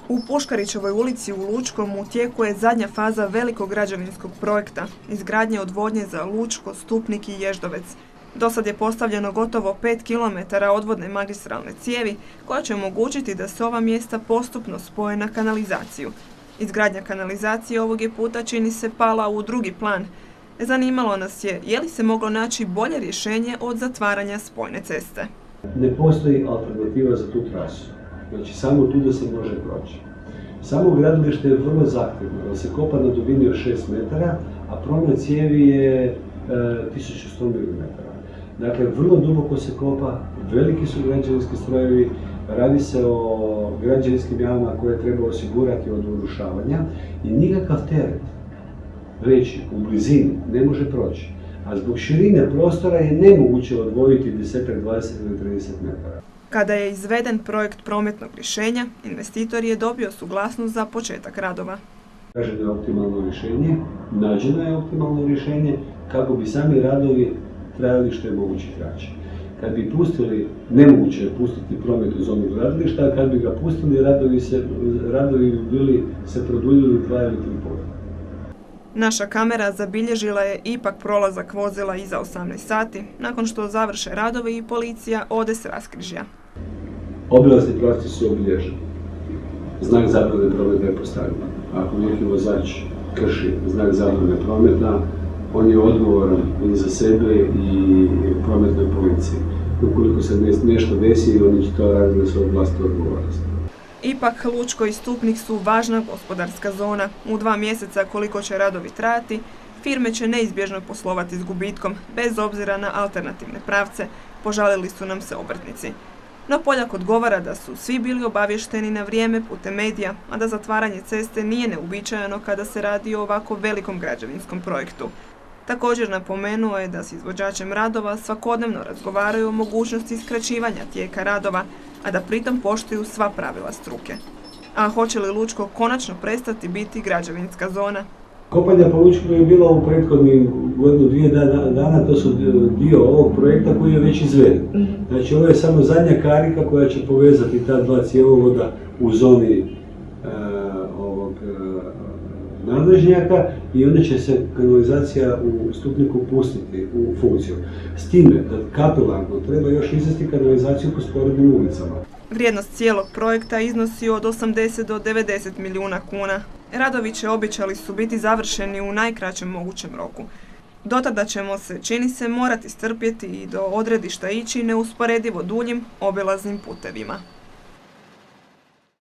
U Puškarićevoj ulici u Lučkom u tijeku je zadnja faza velikog građevinskog projekta, izgradnje odvodnje za Lučko, Stupnik i Ježdovec. Dosad je postavljeno gotovo 5 km odvodne magistralne cijevi koja će omogućiti da se ova mjesta postupno spoje na kanalizaciju. Izgradnja kanalizacije ovog je puta, čini se, pala u drugi plan. Zanimalo nas je li se moglo naći bolje rješenje od zatvaranja spojne ceste. Ne postoji alternativa za tu trasu. Znači, samo tu da se može proći. Samo gradilište je vrlo zahtjevno, da se kopa na dubini od 6 metara, a promjena cijevi je 1100 mm. Dakle, vrlo duboko se kopa, veliki su građevinski strojevi, radi se o građevinskim jamama koje treba osigurati od urušavanja i nikakav teret veći u blizini ne može proći. A zbog širine prostora je nemoguće odvojiti 10, 20 ili 30 metara. Kada je izveden projekt prometnog rješenja, investitor je dobio suglasnost za početak radova. Kažem da je optimalno rješenje, nađeno je optimalno rješenje kako bi sami radovi trajali što je moguće kraće. Kad bi pustili, nemoguće je pustiti promet u zonu gradilišta, a kad bi ga pustili, radovi bi bili se produljili 2 ili 3 puta. Naša kamera zabilježila je ipak prolazak vozila iza 18 sati, nakon što završe radovi i policija ode s raskrižja. Obilazni pravci su obilježeni. Znak zabrane prometa je postavljen. Ako neki vozač krši znak zabrane prometa, on je odgovoran i za sebe i prometnoj policiji. Ukoliko se nešto desi, oni će to raditi na svoju vlastitu odgovornost. Ipak, Lučko i Stupnik su važna gospodarska zona. U 2 mjeseca koliko će radovi trajati, firme će neizbježno poslovati s gubitkom, bez obzira na alternativne pravce, požalili su nam se obrtnici. No Poljak odgovara da su svi bili obavješteni na vrijeme putem medija, a da zatvaranje ceste nije neuobičajeno kada se radi o ovako velikom građevinskom projektu. Također napomenuo je da s izvođačem radova svakodnevno razgovaraju o mogućnosti skraćivanja tijeka radova, a da pritom poštuju sva pravila struke. A hoće li Lučko konačno prestati biti građevinska zona? Kopanja po Lučku je bila u prethodnih godinu, 2 dana, to su dio ovog projekta koji je već izveden. Znači, ovo je samo zadnja karika koja će povezati ta 2 cjevovoda u zoni ovog nadvožnjaka i onda će se kanalizacija u Stupniku pustiti u funkciju. S time da kapilarno treba još izvesti kanalizaciju po sporednim ulicama. Vrijednost cijelog projekta iznosi od 80 do 90 milijuna kuna. Radovi će, obećali su, biti završeni u najkraćem mogućem roku. Do tada ćemo se, čini se, morati strpjeti i do odredišta ići neusporedivo duljim obilaznim putevima.